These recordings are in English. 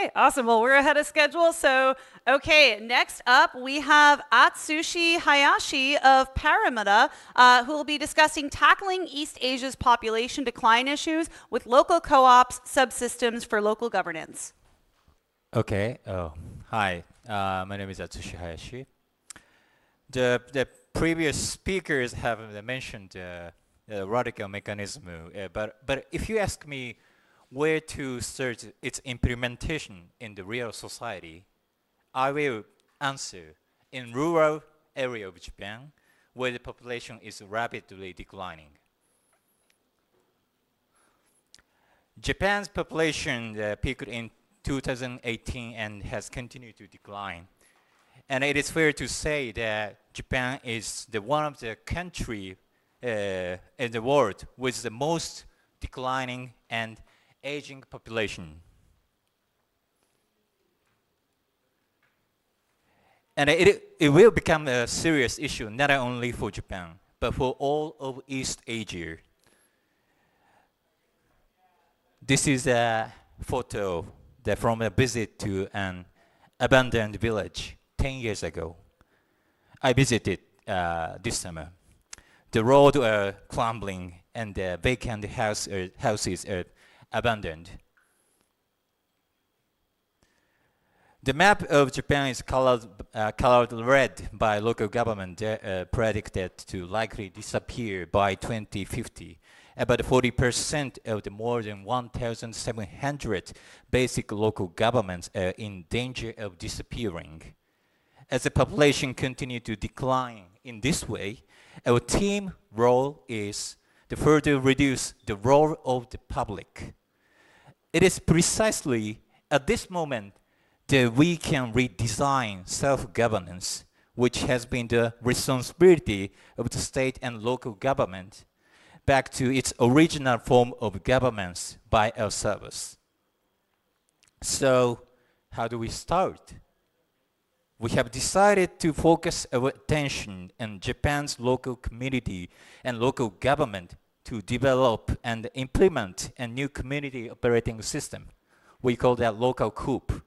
Okay, awesome. Well, we're ahead of schedule. So, okay, next up we have Atsushi Hayashi of Paramita, who will be discussing tackling East Asia's population decline issues with local co-ops, subsystems for local governance. Okay. Hi. My name is Atsushi Hayashi. The previous speakers have mentioned radical mechanism, but if you ask me where to start its implementation in the real society, I will answer in rural area of Japan, where the population is rapidly declining. Japan's population peaked in 2018 and has continued to decline. And it is fair to say that Japan is one of the country in the world with the most declining and aging population. And it will become a serious issue not only for Japan, but for all of East Asia. This is a photo from a visit to an abandoned village 10 years ago. I visited this summer. The roads are crumbling and the vacant houses are abandoned. The map of Japan is colored red by local government predicted to likely disappear by 2050. About 40% of the more than 1,700 basic local governments are in danger of disappearing. As the population continues to decline in this way, our team role is to further reduce the role of the public. It is precisely at this moment that we can redesign self-governance, which has been the responsibility of the state and local government, back to its original form of governance by ourselves. So, how do we start? We have decided to focus our attention on Japan's local community and local government to develop and implement a new community operating system. We call that local Coop.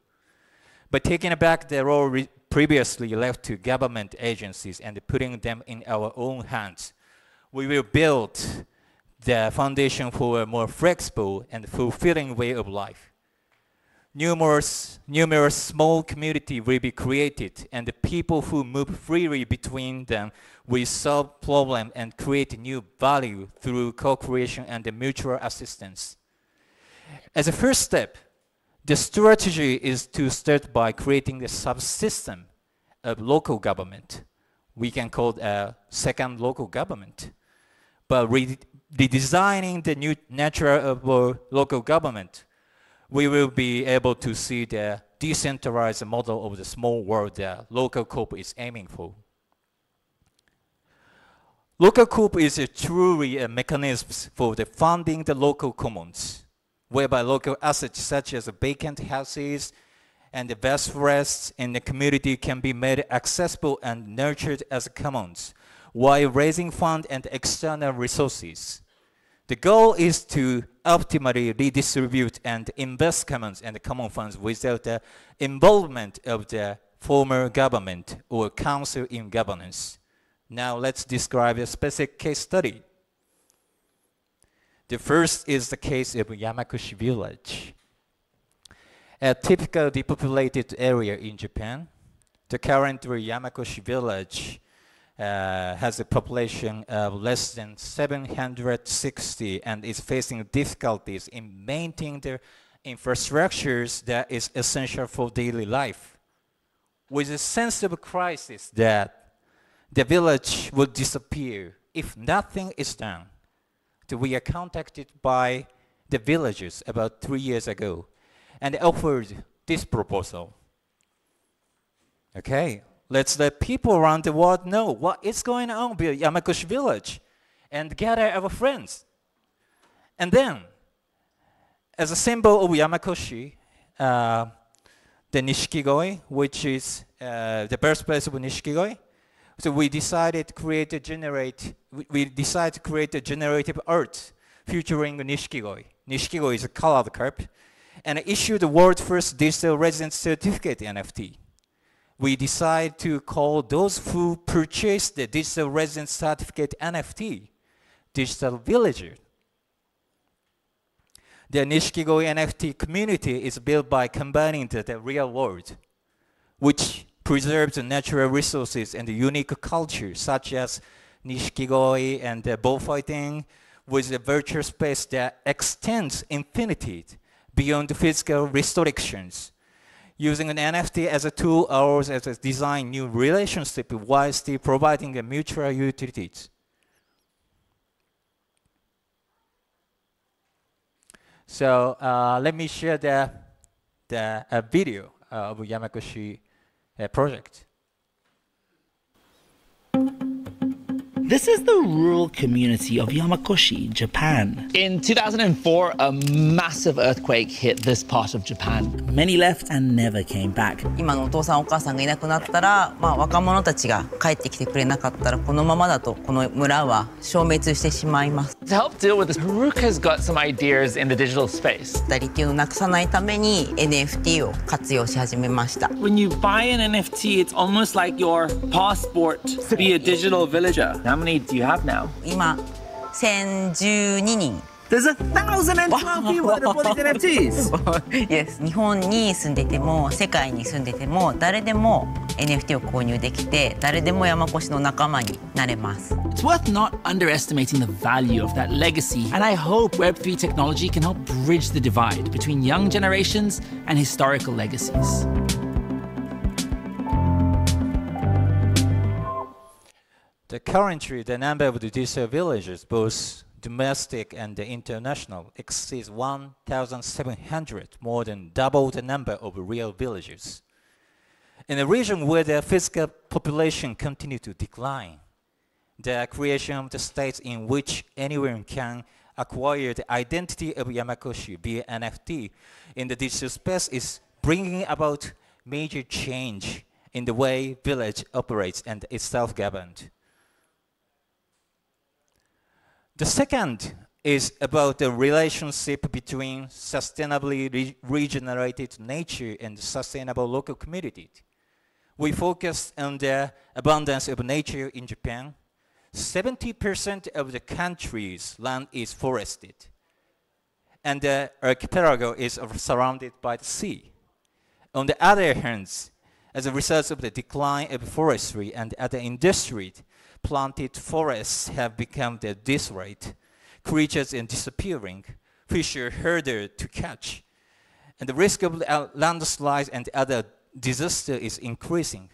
By taking back the role previously left to government agencies and putting them in our own hands, we will build the foundation for a more flexible and fulfilling way of life. Numerous small communities will be created, and the people who move freely between them will solve problems and create new value through co-creation and mutual assistance. As a first step, the strategy is to start by creating the subsystem of local government. We can call it a second local government. But redesigning the new nature of local government, we will be able to see the decentralized model of the small world that local Coop is aiming for. Local Coop is truly a mechanism for the funding the local commons, whereby local assets such as vacant houses and the vast forests in the community can be made accessible and nurtured as commons, while raising funds and external resources. The goal is to optimally redistribute and invest commons and common funds without the involvement of the former government or council in governance. Now let's describe a specific case study. The first is the case of Yamakushi village. A typical depopulated area in Japan. The current Yamakushi village has a population of less than 760 and is facing difficulties in maintaining the infrastructures that is essential for daily life. With a sense of crisis that the village will disappear if nothing is done, so we are contacted by the villagers about 3 years ago and offered this proposal. Okay. Let's let people around the world know what is going on with Yamakushi village and gather our friends. And then, as a symbol of Yamakushi, the Nishikigoi, which is the birthplace of Nishikigoi, so we decided to create a generative art featuring Nishikigoi. Nishikigoi is a colored carp, and issued the world's first digital residence certificate NFT. We decided to call those who purchased the digital residence certificate NFT, digital villager. The Nishikigoi NFT community is built by combining the real world, which preserves the natural resources and the unique culture, such as Nishikigoi and bullfighting, with a virtual space that extends infinity beyond the physical restrictions. Using an NFT as a tool allows us to design new relationships while still providing a mutual utilities. So let me share the video of Yamakoshi project. This is the rural community of Yamakoshi, Japan. In 2004, a massive earthquake hit this part of Japan. Many left and never came back. 今のお父さんお母さんがいなくなったら、若者たちが帰ってきてくれなかったら、このままだとこの村は消滅してしまいます。To help deal with this, Haruka's got some ideas in the digital space. リティをなくさないために NFT を活用し始めました。When you buy an NFT, it's almost like your passport to be a digital villager. How many do you have now? 今、1012人。There's 1,012 people that have bought these NFTs. Yes. 日本に住んでても世界に住んでても誰でも NFT を購入できて誰でも山越の仲間になれます。It's worth not underestimating the value of that legacy, and I hope Web3 technology can help bridge the divide between young generations and historical legacies. Currently, the number of the digital villages, both domestic and international, exceeds 1,700, more than double the number of real villages. In a region where the physical population continues to decline, the creation of the states in which anyone can acquire the identity of Yamakoshi via NFT in the digital space is bringing about major change in the way village operates and is self-governed. The second is about the relationship between sustainably regenerated nature and sustainable local community. We focus on the abundance of nature in Japan. 70% of the country's land is forested, and the archipelago is surrounded by the sea. On the other hand, as a result of the decline of forestry and other industries, planted forests have become the disarrayed. Creatures are disappearing, fish are harder to catch, and the risk of landslides and other disasters is increasing.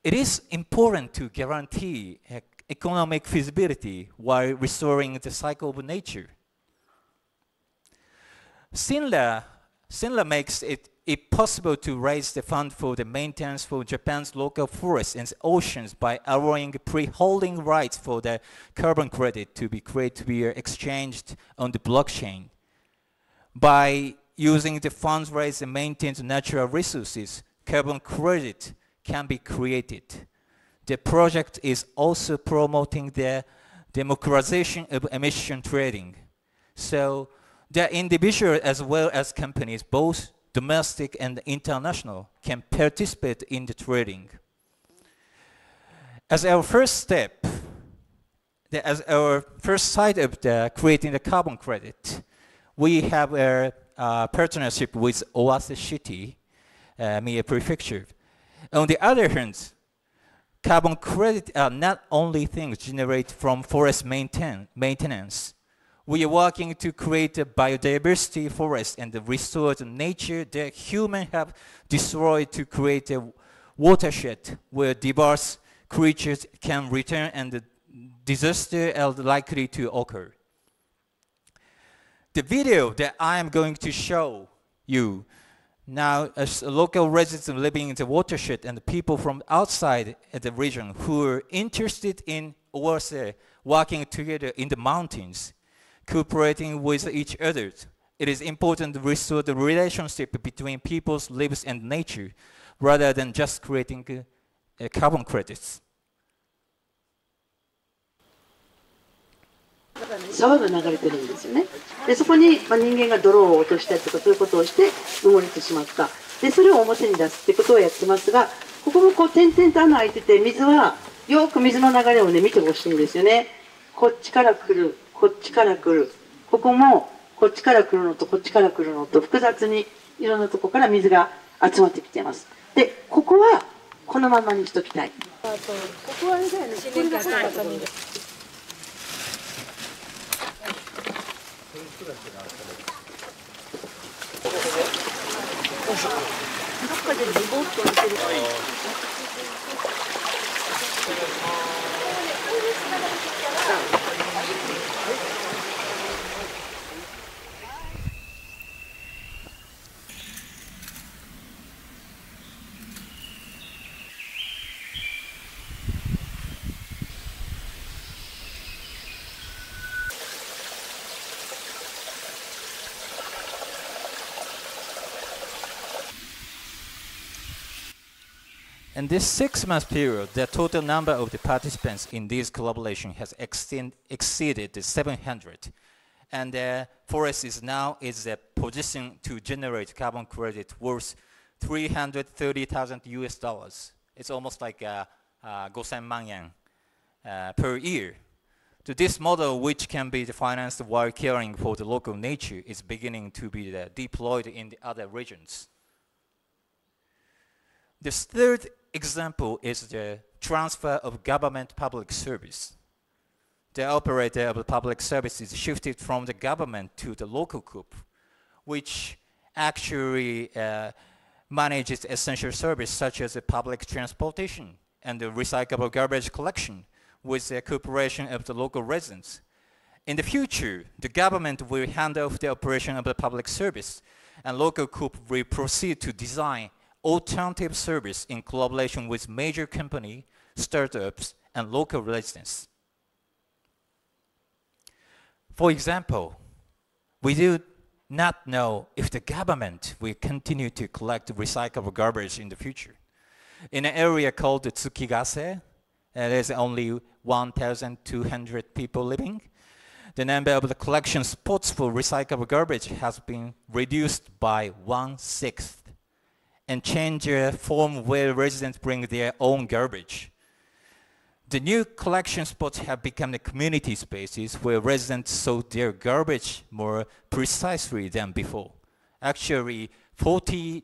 It is important to guarantee economic feasibility while restoring the cycle of nature. Sinla makes it possible to raise the fund for the maintenance for Japan's local forests and oceans by allowing pre-holding rights for the carbon credit to be created to be exchanged on the blockchain. By using the funds raised and maintained natural resources, carbon credit can be created. The project is also promoting the democratization of emission trading. So the individual as well as companies, both domestic and international, can participate in the trading. As our first step, as our first side of creating the carbon credit, we have a partnership with Owase City, Mie Prefecture. On the other hand, carbon credit are not only things generated from forest maintenance. We are working to create a biodiversity forest and restore the nature that humans have destroyed to create a watershed where diverse creatures can return and the disaster are likely to occur. The video that I am going to show you now, as local residents living in the watershed and the people from outside the region who are interested in working together in the mountains, cooperating with each other, it is important to restore the relationship between people's lives and nature rather than just creating carbon credits. 沢が流れてるんですよね。でそこに、人間が泥を落としたりとかそういうことをして埋もれてしまった。でそれを表に出すってことをやってますが、ここもこう点々と穴開いてて、水はよく水の流れをね見てほしいんですよね。こっちから来る、こっちから来る、ここもこっちから来るのとこっちから来るのと複雑にいろんなとこから水が集まってきています。でここはこのままにしときたい。ここはあれだよね、これが掘ったところです。どっかでリボッと置いてる。In this 6-month period, the total number of the participants in this collaboration has exceeded the 700. And the forest is now in a position to generate carbon credit worth 330,000 US dollars. It's almost like 5,000 万yen per year. So this model, which can be financed while caring for the local nature, is beginning to be deployed in the other regions. The third example is the transfer of government public service. The operator of the public service is shifted from the government to the local Coop, which actually manages essential service such as public transportation and the recyclable garbage collection with the cooperation of the local residents. In the future, the government will hand off the operation of the public service, and local Coop will proceed to design alternative service in collaboration with major company, startups, and local residents. For example, we do not know if the government will continue to collect recyclable garbage in the future. In an area called Tsukigase, there's only 1,200 people living. The number of the collection spots for recyclable garbage has been reduced by 1/6. And change the form where residents bring their own garbage. The new collection spots have become the community spaces where residents sort their garbage more precisely than before. Actually, 14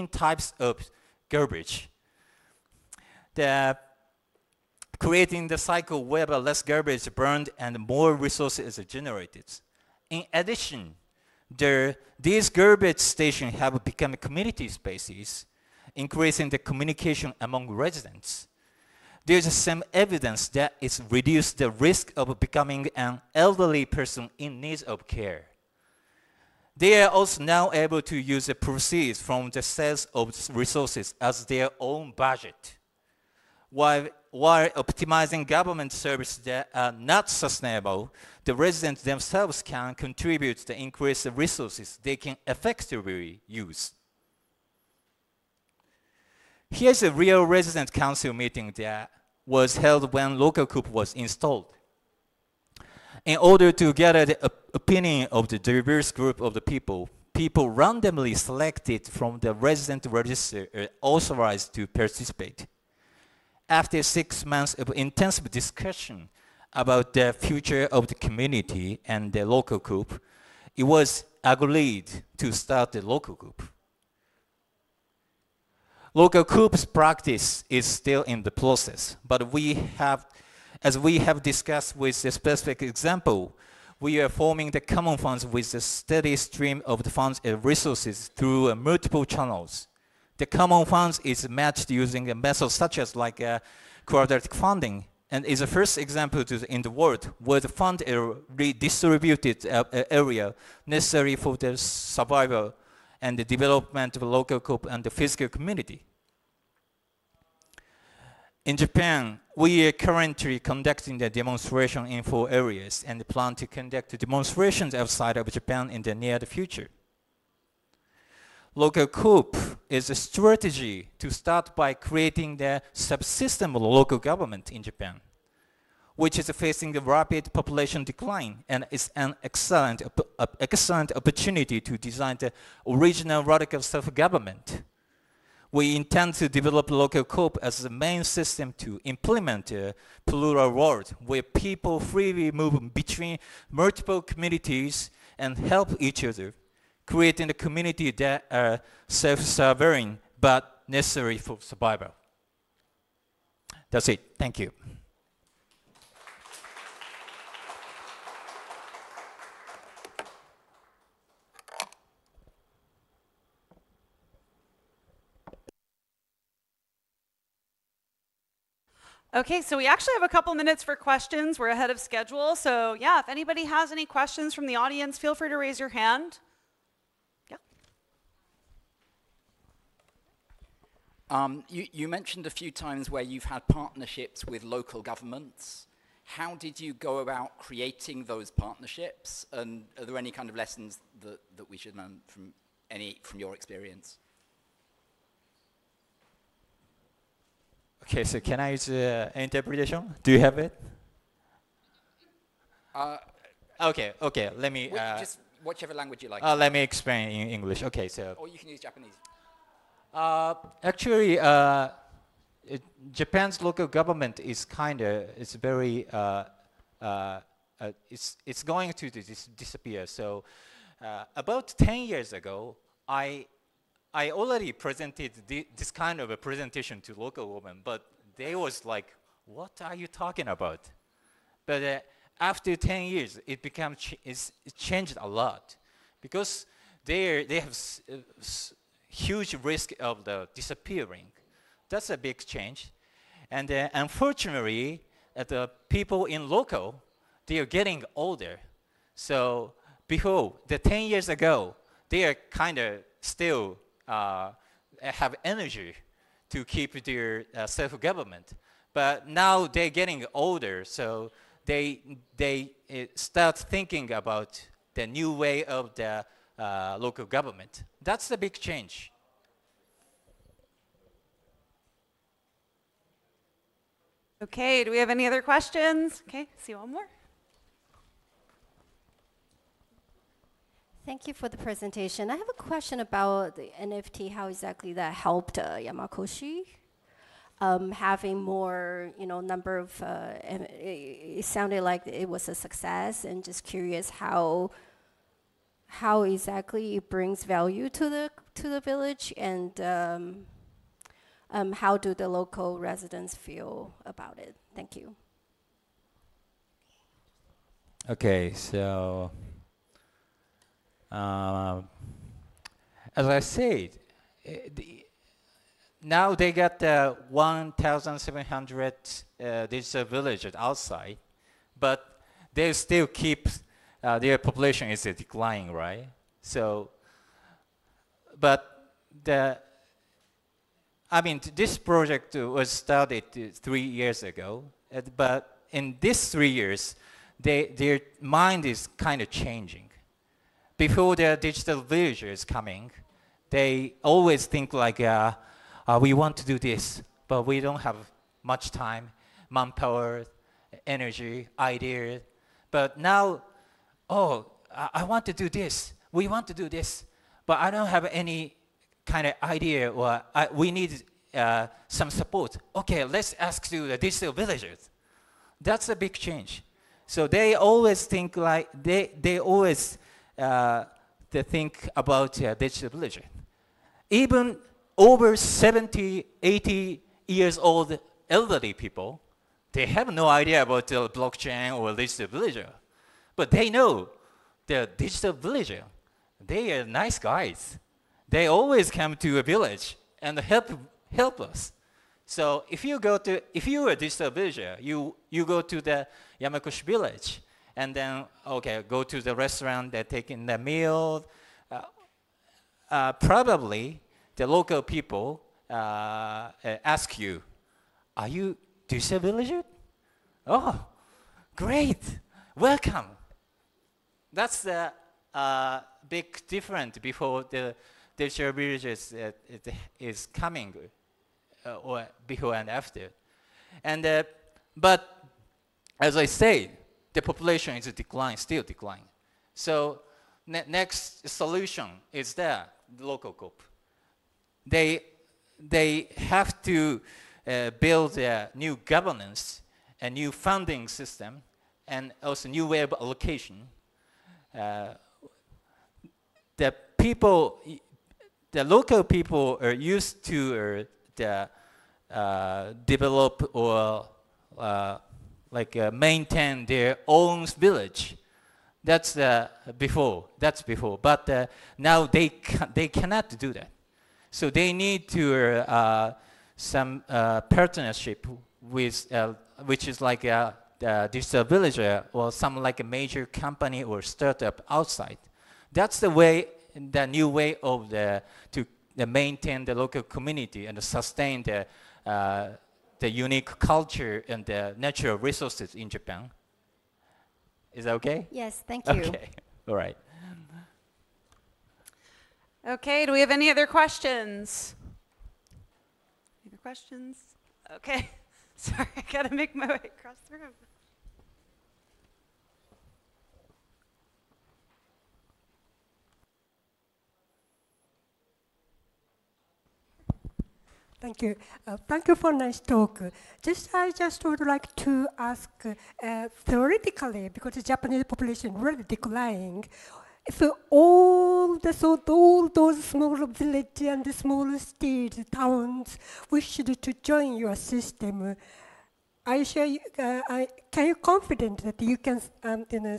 types of garbage. Creating the cycle whereby less garbage is burned and more resources are generated. In addition, these garbage stations have become community spaces, increasing the communication among residents. There's some evidence that it's reduced the risk of becoming an elderly person in need of care. They are also now able to use the proceeds from the sales of resources as their own budget, while optimizing government services that are not sustainable. The residents themselves can contribute to increase the resources they can effectively use. Here's a real resident council meeting that was held when local Coop was installed. In order to gather the opinion of the diverse group of the people randomly selected from the resident register are authorized to participate. After 6 months of intensive discussion about the future of the community and the local Coop, it was agreed to start the local Coop. Local Coop's practice is still in the process, but as we have discussed with a specific example, we are forming the common funds with a steady stream of the funds and resources through multiple channels. The common funds is matched using a method such as quadratic funding, and is the first example in the world where the fund is redistributed area necessary for the survival and the development of the local Coop and the physical community. In Japan, we are currently conducting the demonstration in 4 areas and plan to conduct demonstrations outside of Japan in the near future. Local Coop is a strategy to start by creating the subsystem of local government in Japan. which is facing a rapid population decline, and is an excellent opportunity to design the original radical self-government. We intend to develop local Coop as the main system to implement a plural world where people freely move between multiple communities and help each other, creating a community that are self-sovereign but necessary for survival. That's it. Thank you. Okay, so we actually have a couple minutes for questions. We're ahead of schedule. So yeah, if anybody has any questions from the audience, feel free to raise your hand. Yeah. You mentioned a few times where you've had partnerships with local governments. How did you go about creating those partnerships? And are there any kind of lessons that we should learn from your experience? Okay, so can I use interpretation? Do you have it? Okay, let me... just whichever language you like. let me explain in English. Okay, so... Or you can use Japanese. Actually, Japan's local government is it's very... it's going to disappear. So about 10 years ago, I already presented this kind of a presentation to local women, but they was like, what are you talking about? But after 10 years, it changed a lot because they have huge risk of the disappearing. That's a big change. And unfortunately, the people in local, they are getting older. So before, 10 years ago, they are kind of still have energy to keep their self-government. But now they're getting older, so they start thinking about the new way of the local government. That's the big change. Okay, do we have any other questions? Okay, see one more. Thank you for the presentation. I have a question about the NFT, how exactly that helped Yamakoshi. Having more, number of, it sounded like it was a success, and just curious how exactly it brings value to the village, and how do the local residents feel about it? Thank you. Okay, so as I said, now they got 1,700 digital villages outside, but they still keep their population is declining, right? So, but this project was started 3 years ago, but in these 3 years, their mind is kind of changing. Before the digital village is coming, they always think like, we want to do this, but we don't have much time, manpower, energy, ideas. But now, I want to do this. We want to do this, but I don't have any kind of idea, or we need some support. Okay, let's ask to the digital villagers. That's a big change. So they always think like, they always they think about digital villager. Even over 70, 80 years old elderly people, they have no idea about the blockchain or digital villager. But they know the digital villager. They are nice guys. They always come to a village and help us. So if you are a digital villager, you go to the Yamakoshi village, and then, go to the restaurant, they're taking the meal. Probably the local people ask you, are you digital villager? Oh, great, welcome. That's the big difference before the digital villages is coming, or before and after. And but as I say, the population is declining, still declining. So next solution is there, the local Coop. They have to build a new governance, a new funding system, and also new way of allocation. The local people are used to develop or maintain their own village. That's before. But now they cannot do that. So they need to some partnership with which is like a digital villager or some like a major company or startup outside. That's the way, the new way of to maintain the local community and sustain the unique culture and the natural resources in Japan. Is that okay? Yes, thank you. Okay, all right. Okay, do we have any other questions? Any other questions? Okay, sorry, I gotta make my way across the room. Thank you. Thank you for nice talk. I just would like to ask, theoretically, because the Japanese population really declining, if all those small villages and the small cities, towns, wished to join your system, are you sure? Can you confident that you can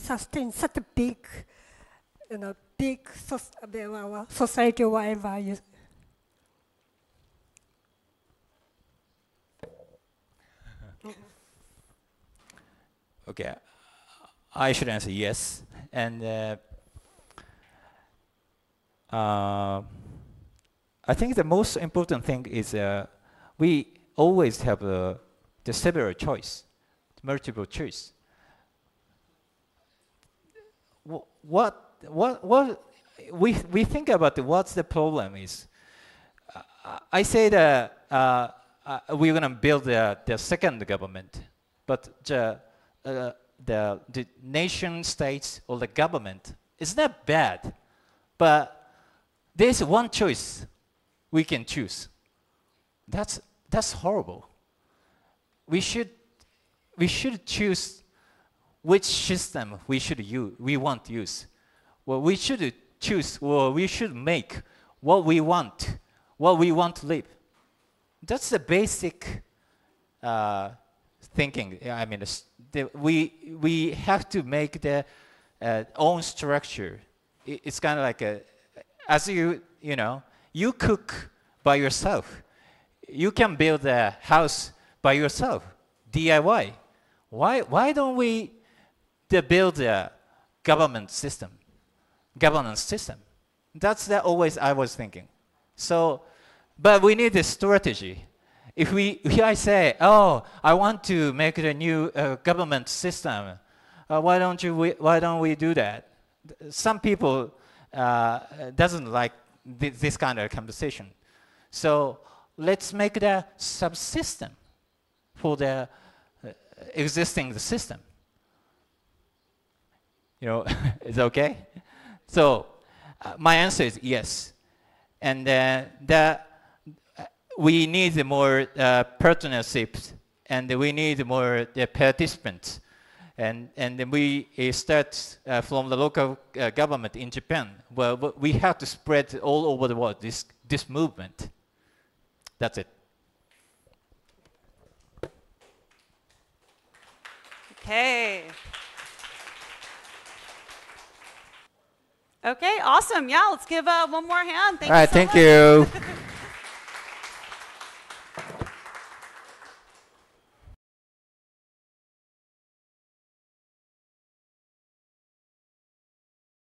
sustain such a big, society or whatever you? Okay, I should answer yes. And I think the most important thing is we always have the several choice, multiple choice. What we think about what's the problem is. I say that we're going to build the second government, but the nation states or the government is not bad, but there's one choice we can choose. That's horrible. We should choose which system we want to use. Well, we should choose, or we should make what we want to live. That's the basic thinking. I mean, we have to make the own structure. It's kind of like as you cook by yourself. You can build a house by yourself, DIY. Why don't we build a governance system? That's always I was thinking. So, but we need a strategy. If I say, oh, I want to make a new government system, why don't we do that? Some people doesn't like this kind of conversation. So let's make the subsystem for the existing system. Is it okay? So my answer is yes, and we need more partnerships, and we need more participants, and then we start from the local government in Japan. Well, we have to spread all over the world this movement. That's it. Okay. Okay, awesome. Yeah, let's give one more hand. All right, thank you.